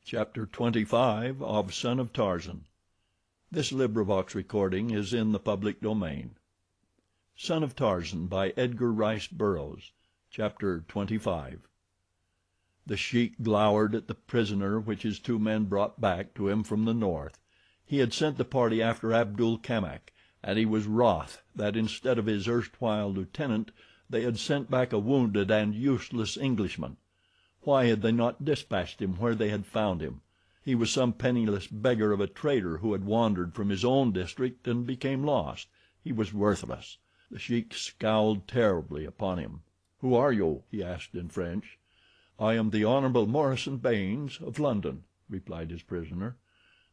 Chapter 25 of Son of Tarzan. This recording is in the public domain. Son of Tarzan by Edgar Rice Burroughs. Chapter 25. The Sheik glowered at the prisoner which his two men brought back to him from the north. He had sent the party after Abdul Kamak, and he was wroth that instead of his erstwhile lieutenant they had sent back a wounded and useless Englishman. Why had they not dispatched him where they had found him? He was some penniless beggar of a trader who had wandered from his own district and became lost. He was worthless. The Sheik scowled terribly upon him. "Who are you?" he asked in French. "I am the Honorable Morison Baynes of London," replied his prisoner.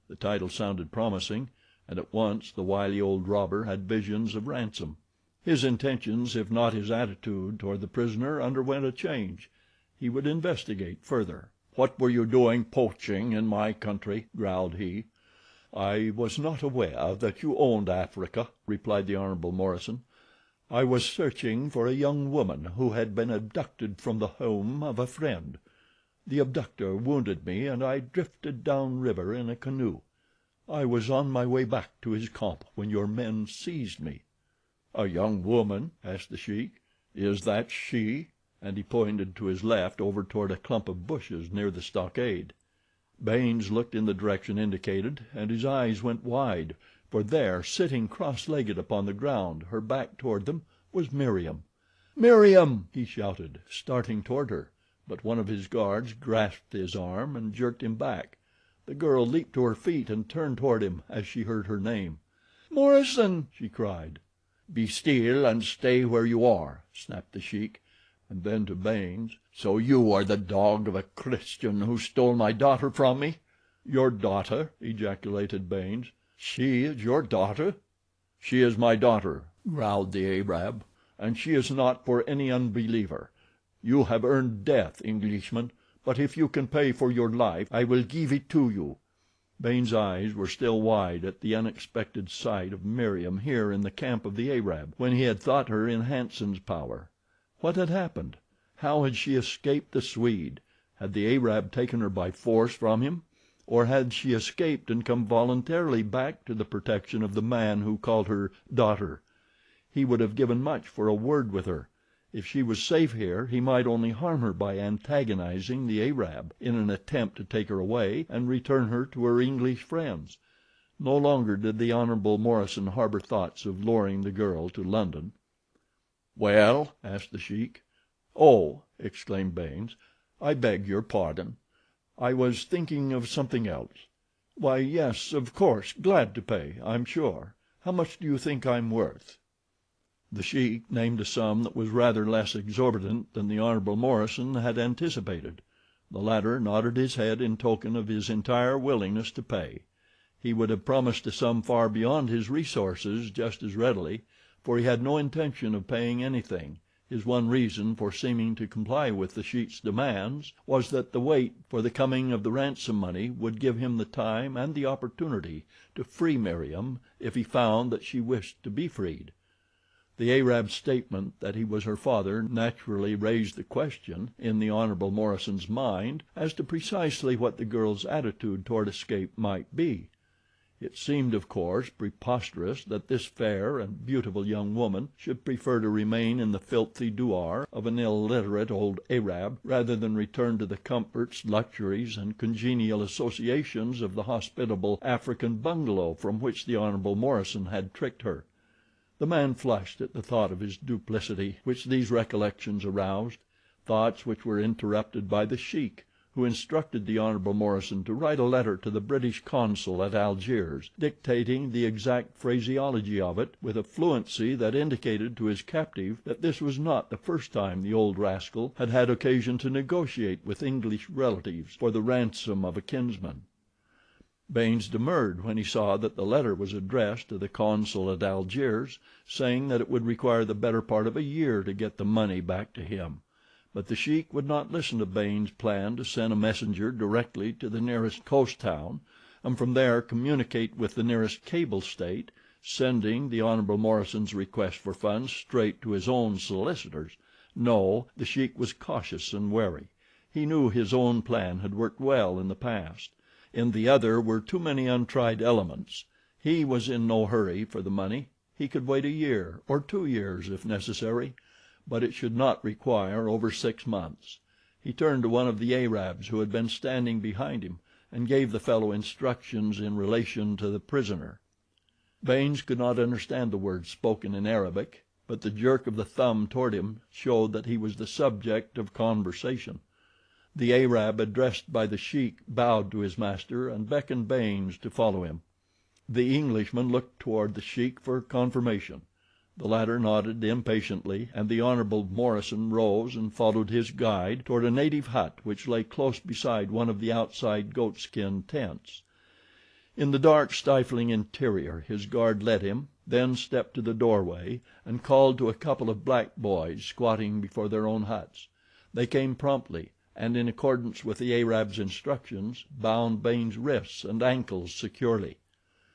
The title sounded promising, and at once the wily old robber had visions of ransom. His intentions, if not his attitude toward the prisoner, underwent a change. He would investigate further. "What were you doing poaching in my country?" growled he. "I was not aware that you owned Africa," replied the Honorable Morison. "I was searching for a young woman who had been abducted from the home of a friend. The abductor wounded me and I drifted down river in a canoe. I was on my way back to his camp when your men seized me." "A young woman?" asked the Sheik. "Is that she?" and he pointed to his left over toward a clump of bushes near the stockade. Baynes looked in the direction indicated and his eyes went wide, for there, sitting cross-legged upon the ground, her back toward them, was Meriem. "Meriem!" he shouted, starting toward her; but one of his guards grasped his arm and jerked him back. The girl leaped to her feet and turned toward him as she heard her name. "Morison!" she cried. "Be still and stay where you are," snapped the Sheik. And then to Baynes: "So you are the dog of a Christian who stole my daughter from me?" "Your daughter?" ejaculated Baynes. "She is your daughter?" "She is my daughter," growled the Arab, "and she is not for any unbeliever. You have earned death, Englishman, but if you can pay for your life I will give it to you." Baynes' eyes were still wide at the unexpected sight of Meriem here in the camp of the Arab, when he had thought her in Hanson's power. What had happened? How had she escaped the Swede? Had the Arab taken her by force from him, or had she escaped and come voluntarily back to the protection of the man who called her daughter? He would have given much for a word with her. If she was safe here he might only harm her by antagonizing the Arab in an attempt to take her away and return her to her English friends. No longer did the Honorable Morison harbor thoughts of luring the girl to London. "Well?" asked the Sheik. "Oh!" exclaimed Baynes, "I beg your pardon. I was thinking of something else. Why, yes, of course, glad to pay, I'm sure. How much do you think I'm worth?" The Sheik named a sum that was rather less exorbitant than the Honorable Morison had anticipated. The latter nodded his head in token of his entire willingness to pay. He would have promised a sum far beyond his resources just as readily, for he had no intention of paying anything. His one reason for seeming to comply with the Sheik's demands was that the wait for the coming of the ransom money would give him the time and the opportunity to free Meriem if he found that she wished to be freed. The Arab's statement that he was her father naturally raised the question in the Honorable Morison's mind as to precisely what the girl's attitude toward escape might be. It seemed, of course, preposterous that this fair and beautiful young woman should prefer to remain in the filthy douar of an illiterate old Arab rather than return to the comforts, luxuries, and congenial associations of the hospitable African bungalow from which the Honorable Morison had tricked her. The man flushed at the thought of his duplicity which these recollections aroused, thoughts which were interrupted by the Sheik, who instructed the Honorable Morison to write a letter to the British consul at Algiers, dictating the exact phraseology of it with a fluency that indicated to his captive that this was not the first time the old rascal had had occasion to negotiate with English relatives for the ransom of a kinsman. Baynes demurred when he saw that the letter was addressed to the consul at Algiers, saying that it would require the better part of a year to get the money back to him. But the Sheik would not listen to Baynes' plan to send a messenger directly to the nearest coast town, and from there communicate with the nearest cable state, sending the Honorable Morison's request for funds straight to his own solicitors. No, the Sheik was cautious and wary. He knew his own plan had worked well in the past. In the other were too many untried elements. He was in no hurry for the money. He could wait a year, or 2 years if necessary, but it should not require over 6 months. He turned to one of the Arabs who had been standing behind him, and gave the fellow instructions in relation to the prisoner. Baynes could not understand the words spoken in Arabic, but the jerk of the thumb toward him showed that he was the subject of conversation. The Arab addressed by the Sheik bowed to his master and beckoned Baynes to follow him. The Englishman looked toward the Sheik for confirmation. The latter nodded impatiently, and the Hon. Morison rose and followed his guide toward a native hut which lay close beside one of the outside goatskin tents. In the dark, stifling interior his guard led him, then stepped to the doorway and called to a couple of black boys squatting before their own huts. They came promptly, and in accordance with the Arab's instructions bound Baynes' wrists and ankles securely.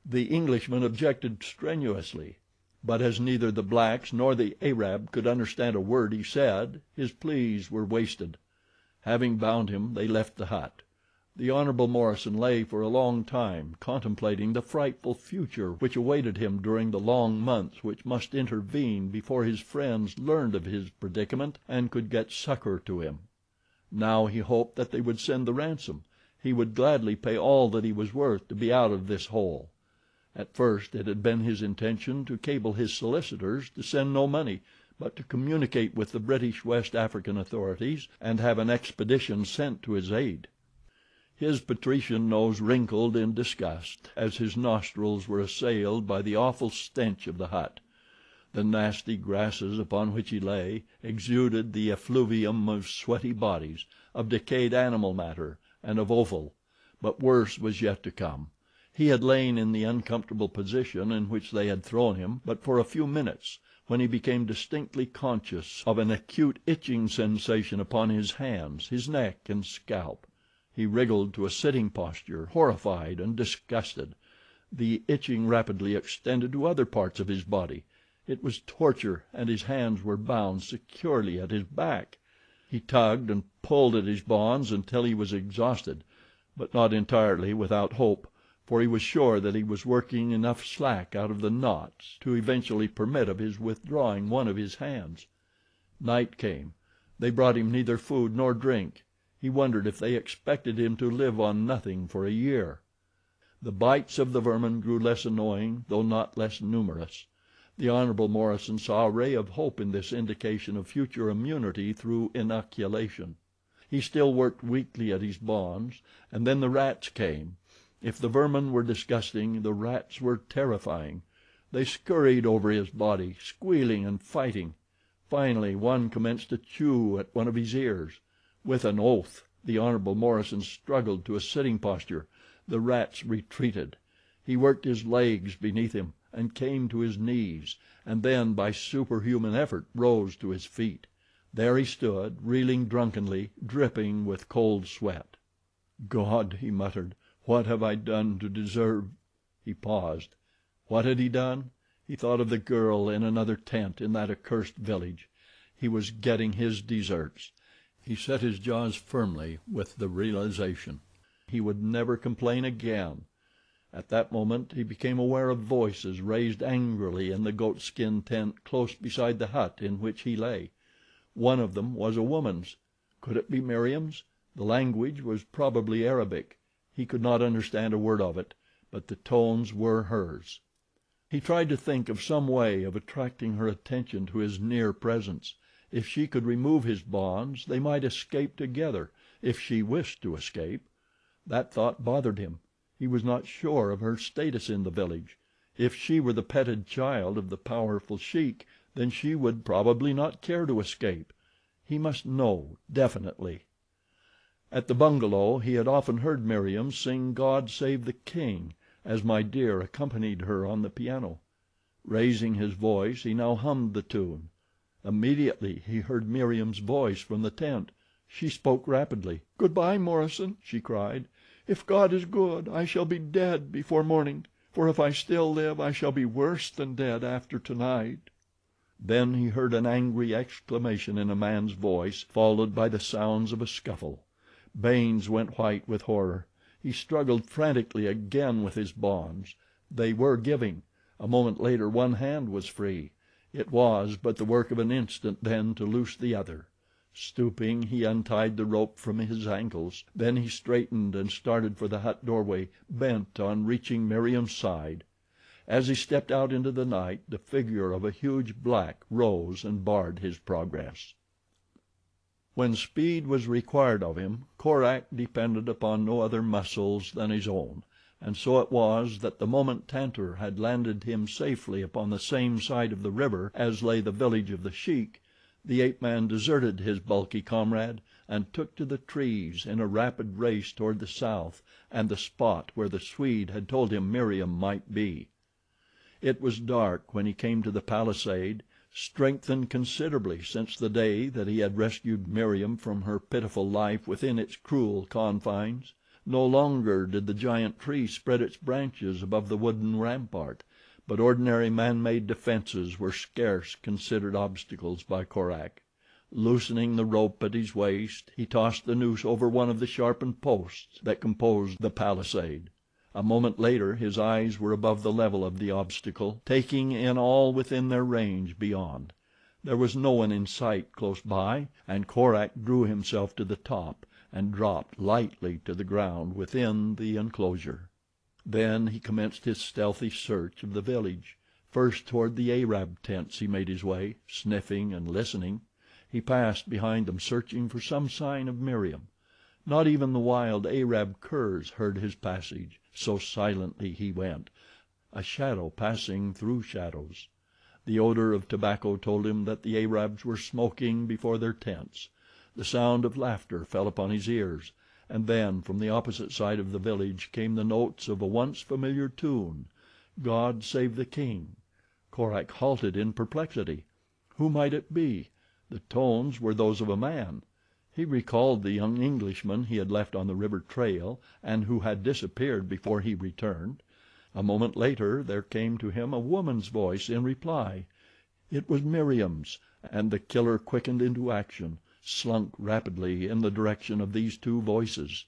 The Englishman objected strenuously, but as neither the blacks nor the Arab could understand a word he said, his pleas were wasted. Having bound him, they left the hut. The Hon. Morison lay for a long time contemplating the frightful future which awaited him during the long months which must intervene before his friends learned of his predicament and could get succor to him. Now he hoped that they would send the ransom. He would gladly pay all that he was worth to be out of this hole. At first it had been his intention to cable his solicitors to send no money, but to communicate with the British West African authorities and have an expedition sent to his aid. His patrician nose wrinkled in disgust as his nostrils were assailed by the awful stench of the hut. The nasty grasses upon which he lay exuded the effluvium of sweaty bodies, of decayed animal matter, and of offal, but worse was yet to come. He had lain in the uncomfortable position in which they had thrown him but for a few minutes, when he became distinctly conscious of an acute itching sensation upon his hands, his neck, and scalp. He wriggled to a sitting posture, horrified and disgusted. The itching rapidly extended to other parts of his body. It was torture, and his hands were bound securely at his back. He tugged and pulled at his bonds until he was exhausted, but not entirely without hope, for he was sure that he was working enough slack out of the knots to eventually permit of his withdrawing one of his hands. Night came. They brought him neither food nor drink. He wondered if they expected him to live on nothing for a year. The bites of the vermin grew less annoying, though not less numerous. The Hon. Morison saw a ray of hope in this indication of future immunity through inoculation. He still worked weakly at his bonds, and then the rats came. If the vermin were disgusting, the rats were terrifying. They scurried over his body, squealing and fighting. Finally one commenced to chew at one of his ears. With an oath the Hon. Morison struggled to a sitting posture. The rats retreated. He worked his legs beneath him and came to his knees, and then by superhuman effort rose to his feet. There he stood, reeling drunkenly, dripping with cold sweat. "God," he muttered, "what have I done to deserve—" He paused. What had he done? He thought of the girl in another tent in that accursed village. He was getting his deserts. He set his jaws firmly with the realization. He would never complain again. At that moment he became aware of voices raised angrily in the goatskin tent close beside the hut in which he lay. One of them was a woman's. Could it be Meriem's? The language was probably Arabic. He could not understand a word of it, but the tones were hers. He tried to think of some way of attracting her attention to his near presence. If she could remove his bonds they might escape together, if she wished to escape. That thought bothered him. He was not sure of her status in the village. If she were the petted child of the powerful sheik, then she would probably not care to escape. He must know definitely. At the bungalow he had often heard Meriem sing God Save the King as My Dear accompanied her on the piano. Raising his voice he now hummed the tune. Immediately he heard Meriem's voice from the tent. She spoke rapidly. "Goodbye, Morison," she cried. "If God is good I shall be dead before morning, for if I still live I shall be worse than dead after tonight." Then he heard an angry exclamation in a man's voice, followed by the sounds of a scuffle. Baynes went white with horror. He struggled frantically again with his bonds. They were giving. A moment later one hand was free. It was but the work of an instant then to loose the other. Stooping, he untied the rope from his ankles. Then he straightened and started for the hut doorway, bent on reaching Meriem's side. As he stepped out into the night, the figure of a huge black rose and barred his progress. When speed was required of him, Korak depended upon no other muscles than his own, and so it was that the moment Tantor had landed him safely upon the same side of the river as lay the village of the Sheik, the ape man deserted his bulky comrade and took to the trees in a rapid race toward the south and the spot where the Swede had told him Meriem might be. It was dark when he came to the palisade, strengthened considerably since the day that he had rescued Meriem from her pitiful life within its cruel confines. No longer did the giant tree spread its branches above the wooden rampart, but ordinary man-made defenses were scarce considered obstacles by Korak. Loosening the rope at his waist, he tossed the noose over one of the sharpened posts that composed the palisade. A moment later his eyes were above the level of the obstacle, taking in all within their range beyond. There was no one in sight close by, and Korak drew himself to the top and dropped lightly to the ground within the enclosure. Then he commenced his stealthy search of the village. First toward the Arab tents he made his way, sniffing and listening. He passed behind them, searching for some sign of Meriem. Not even the wild Arab curs heard his passage, so silently he went, a shadow passing through shadows. The odor of tobacco told him that the Arabs were smoking before their tents. The sound of laughter fell upon his ears, and then from the opposite side of the village came the notes of a once familiar tune, "God Save the King." Korak halted in perplexity. Who might it be? The tones were those of a man. He recalled the young Englishman he had left on the river trail and who had disappeared before he returned. A moment later there came to him a woman's voice in reply. It was Meriem's, and the killer quickened into action, slunk rapidly in the direction of these two voices.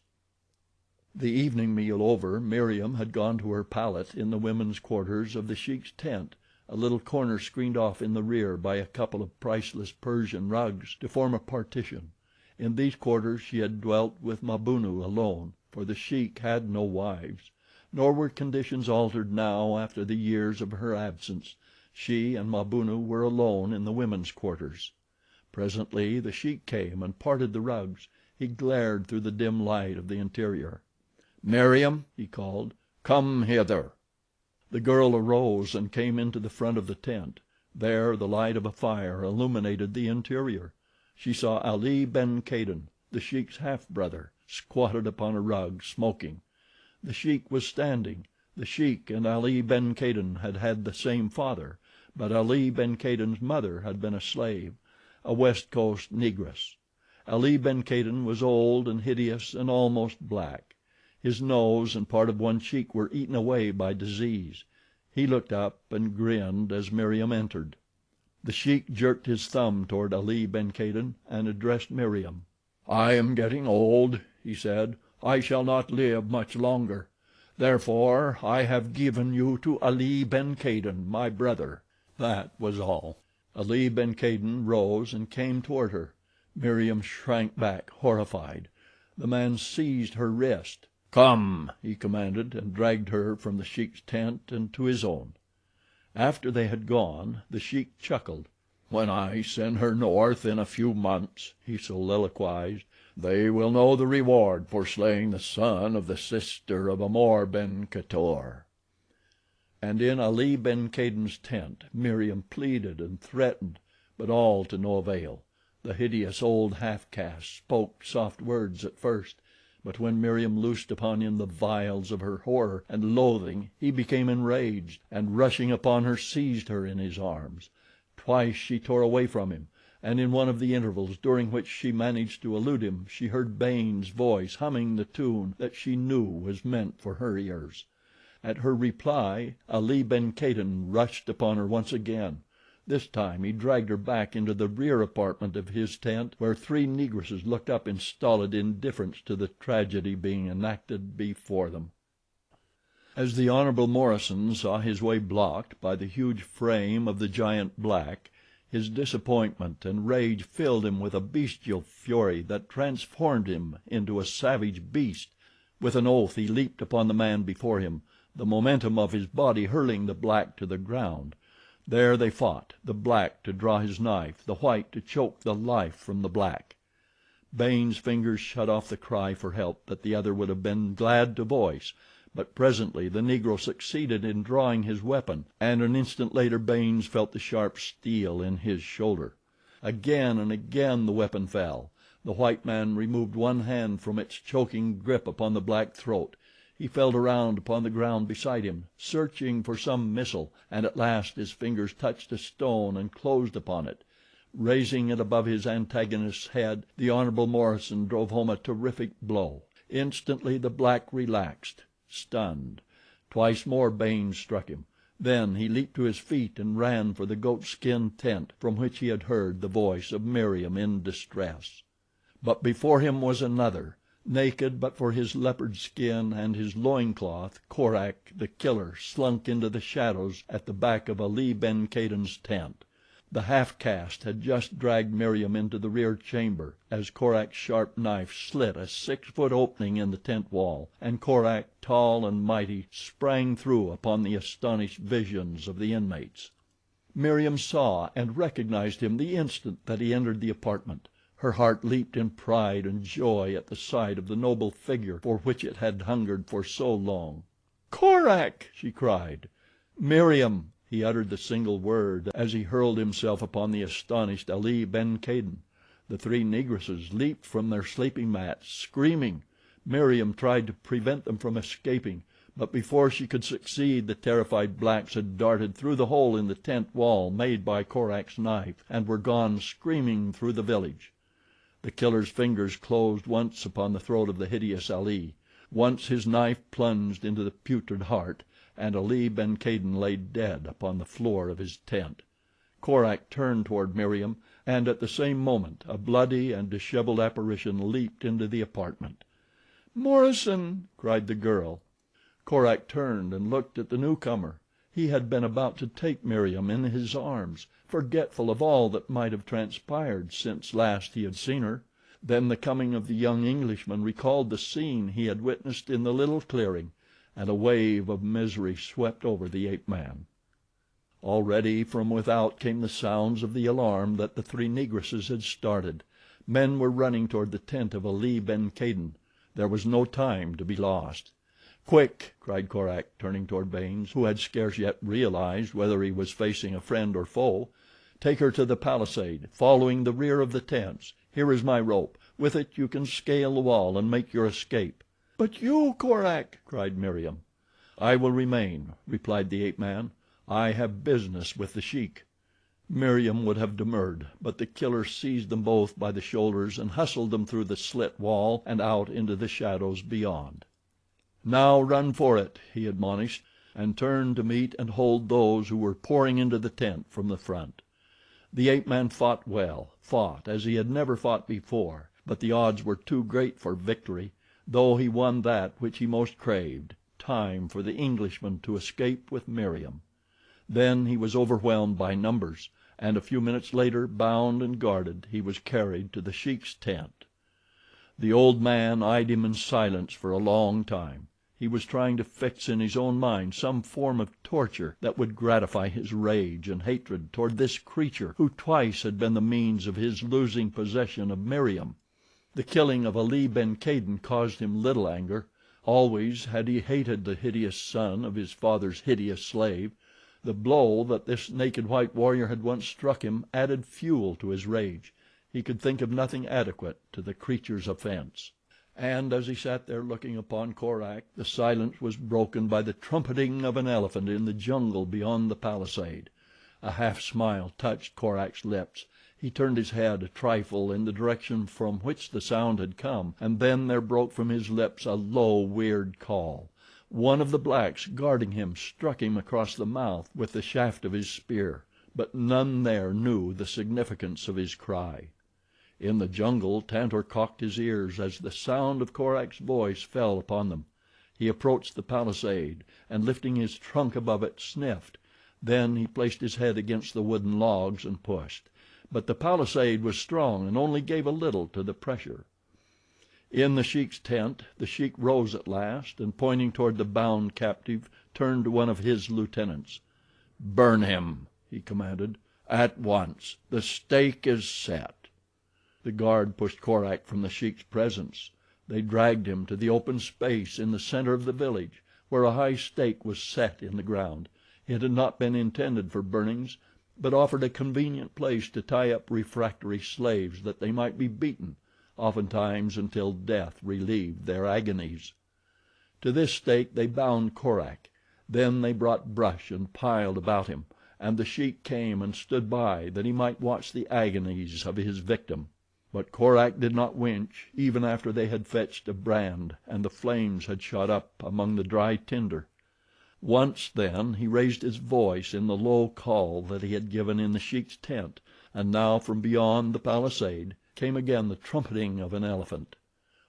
The evening meal over, Meriem had gone to her pallet in the women's quarters of the Sheik's tent, a little corner screened off in the rear by a couple of priceless Persian rugs to form a partition. In these quarters she had dwelt with Mabunu alone, for the Sheik had no wives. Nor were conditions altered now after the years of her absence. She and Mabunu were alone in the women's quarters. Presently the Sheik came and parted the rugs. He glared through the dim light of the interior. "Meriem," he called, "come hither." The girl arose and came into the front of the tent. There the light of a fire illuminated the interior. She saw Ali ben Kadin, the Sheik's half-brother, squatted upon a rug, smoking. The Sheik was standing. The Sheik and Ali ben Kadin had had the same father, but Ali ben Kadin's mother had been a slave, a West Coast negress. Ali ben Kadin was old and hideous and almost black. His nose and part of one cheek were eaten away by disease. He looked up and grinned as Meriem entered. The Sheik jerked his thumb toward Ali ben Kadin and addressed Meriem. "I am getting old," he said. "I shall not live much longer. Therefore I have given you to Ali ben Kadin, my brother." That was all. Ali ben Kadin rose and came toward her. Meriem shrank back, horrified. The man seized her wrist. "Come," he commanded, and dragged her from the Sheik's tent and to his own. After they had gone, the Sheik chuckled. "When I send her north in a few months," he soliloquized, "they will know the reward for slaying the son of the sister of Amor ben Khatour." And in Ali ben Kadin's tent Meriem pleaded and threatened, but all to no avail. The hideous old half-caste spoke soft words at first, but when Meriem loosed upon him the vials of her horror and loathing he became enraged, and rushing upon her seized her in his arms. Twice she tore away from him, and in one of the intervals during which she managed to elude him she heard Baynes' voice humming the tune that she knew was meant for her ears. At her reply Ali ben Kadin rushed upon her once again. This time he dragged her back into the rear apartment of his tent, where three Negresses looked up in stolid indifference to the tragedy being enacted before them. As the Hon. Morison saw his way blocked by the huge frame of the giant black, his disappointment and rage filled him with a bestial fury that transformed him into a savage beast. With an oath he leaped upon the man before him, the momentum of his body hurling the black to the ground. There they fought, the black to draw his knife, the white to choke the life from the black. Baynes' fingers shut off the cry for help that the other would have been glad to voice, but presently the Negro succeeded in drawing his weapon, and an instant later Baynes felt the sharp steel in his shoulder. Again and again the weapon fell. The white man removed one hand from its choking grip upon the black throat. He felt around upon the ground beside him, searching for some missile, and at last his fingers touched a stone and closed upon it. Raising it above his antagonist's head, the Hon. Morison drove home a terrific blow. Instantly the black relaxed, stunned. Twice more Baynes struck him. Then he leaped to his feet and ran for the goatskin tent from which he had heard the voice of Meriem in distress. But before him was another. Naked but for his leopard skin and his loin cloth, Korak, the Killer, slunk into the shadows at the back of Ali ben Kadin's tent. The half caste had just dragged Meriem into the rear chamber as Korak's sharp knife slit a 6-foot opening in the tent wall, and Korak, tall and mighty, sprang through upon the astonished visions of the inmates. Meriem saw and recognized him the instant that he entered the apartment. Her heart leaped in pride and joy at the sight of the noble figure for which it had hungered for so long. "Korak!" she cried. "Meriem!" He uttered the single word as he hurled himself upon the astonished Ali ben Kadin. The three Negresses leaped from their sleeping mats, screaming. Meriem tried to prevent them from escaping, but before she could succeed the terrified blacks had darted through the hole in the tent wall made by Korak's knife and were gone screaming through the village. The Killer's fingers closed once upon the throat of the hideous Ali. Once his knife plunged into the putrid heart, and Ali ben Kadin lay dead upon the floor of his tent. Korak turned toward Meriem, and at the same moment a bloody and disheveled apparition leaped into the apartment. "Morison!" cried the girl. Korak turned and looked at the newcomer. He had been about to take Meriem in his arms, forgetful of all that might have transpired since last he had seen her. Then the coming of the young Englishman recalled the scene he had witnessed in the little clearing, and a wave of misery swept over the ape man. Already from without came the sounds of the alarm that the three Negresses had started. Men were running toward the tent of Ali ben Kadin. There was no time to be lost. "Quick!" cried Korak, turning toward Baynes, who had scarce yet realized whether he was facing a friend or foe. "Take her to the palisade, following the rear of the tents. Here is my rope. With it you can scale the wall and make your escape." "But you, Korak!" cried Meriem. "I will remain," replied the ape man. "I have business with the sheik." Meriem would have demurred, but the Killer seized them both by the shoulders and hustled them through the slit wall and out into the shadows beyond. "Now run for it," he admonished, and turned to meet and hold those who were pouring into the tent from the front. The ape man fought well, fought as he had never fought before, but the odds were too great for victory, though he won that which he most craved—time for the Englishman to escape with Meriem. Then he was overwhelmed by numbers, and a few minutes later, bound and guarded, he was carried to the sheik's tent. The old man eyed him in silence for a long time. He was trying to fix in his own mind some form of torture that would gratify his rage and hatred toward this creature who twice had been the means of his losing possession of Meriem. The killing of Ali ben Kadin caused him little anger. Always had he hated the hideous son of his father's hideous slave. The blow that this naked white warrior had once struck him added fuel to his rage. He could think of nothing adequate to the creature's offense. And as he sat there looking upon Korak, the silence was broken by the trumpeting of an elephant in the jungle beyond the palisade. A half smile touched Korak's lips. He turned his head a trifle in the direction from which the sound had come, and then there broke from his lips a low, weird call. One of the blacks guarding him struck him across the mouth with the shaft of his spear. but none there knew the significance of his cry. In the jungle Tantor cocked his ears as the sound of Korak's voice fell upon them. He approached the palisade, and lifting his trunk above it, sniffed. Then he placed his head against the wooden logs and pushed; but the palisade was strong and only gave a little to the pressure. In the Sheik's tent the Sheik rose at last, and pointing toward the bound captive, turned to one of his lieutenants. "Burn him," he commanded, "at once. The stake is set." The guard pushed Korak from the Sheik's presence. They dragged him to the open space in the center of the village, where a high stake was set in the ground. It had not been intended for burnings, but offered a convenient place to tie up refractory slaves that they might be beaten, oftentimes until death relieved their agonies. To this stake they bound Korak. Then they brought brush and piled about him, and the Sheik came and stood by that he might watch the agonies of his victim. But Korak did not winch, even after they had fetched a brand and the flames had shot up among the dry tinder. Once, then, he raised his voice in the low call that he had given in the Sheik's tent, and now from beyond the palisade came again the trumpeting of an elephant.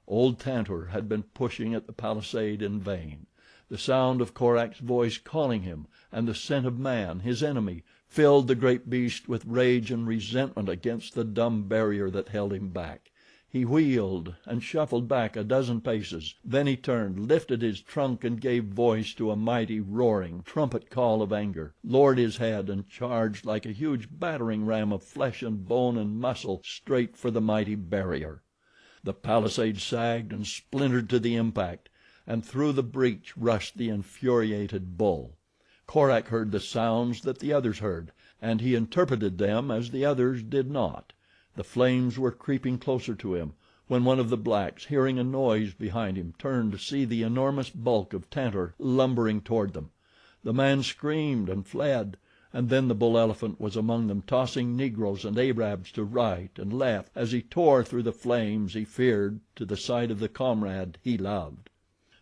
Old Tantor had been pushing at the palisade in vain. The sound of Korak's voice calling him, and the scent of man, his enemy, filled the great beast with rage and resentment against the dumb barrier that held him back. He wheeled and shuffled back a dozen paces. Then he turned, lifted his trunk and gave voice to a mighty, roaring, trumpet call of anger, lowered his head and charged like a huge battering ram of flesh and bone and muscle straight for the mighty barrier. The palisade sagged and splintered to the impact, and through the breach rushed the infuriated bull. Korak heard the sounds that the others heard, and he interpreted them as the others did not. The flames were creeping closer to him, when one of the blacks, hearing a noise behind him, turned to see the enormous bulk of Tantor lumbering toward them. The man screamed and fled, and then the bull elephant was among them, tossing Negroes and Arabs to right and left as he tore through the flames he feared to the side of the comrade he loved.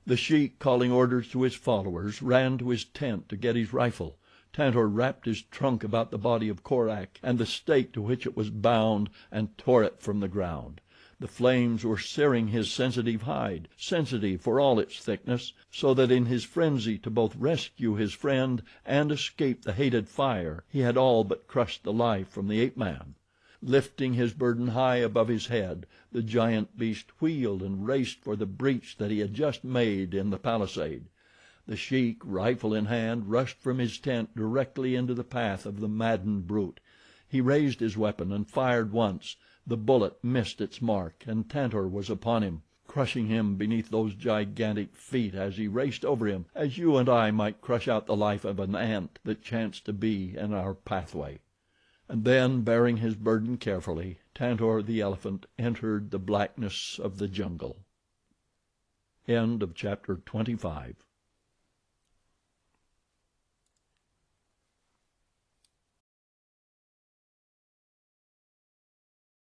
The Sheik, calling orders to his followers, ran to his tent to get his rifle. Tantor wrapped his trunk about the body of Korak and the stake to which it was bound, and tore it from the ground. The flames were searing his sensitive hide, sensitive for all its thickness, so that in his frenzy to both rescue his friend and escape the hated fire he had all but crushed the life from the ape man. Lifting his burden high above his head, the giant beast wheeled and raced for the breach that he had just made in the palisade. The Sheik, rifle in hand, rushed from his tent directly into the path of the maddened brute. He raised his weapon and fired once. The bullet missed its mark, and Tantor was upon him, crushing him beneath those gigantic feet as he raced over him, as you and I might crush out the life of an ant that chanced to be in our pathway. And then, bearing his burden carefully, Tantor the elephant entered the blackness of the jungle. End of chapter 25.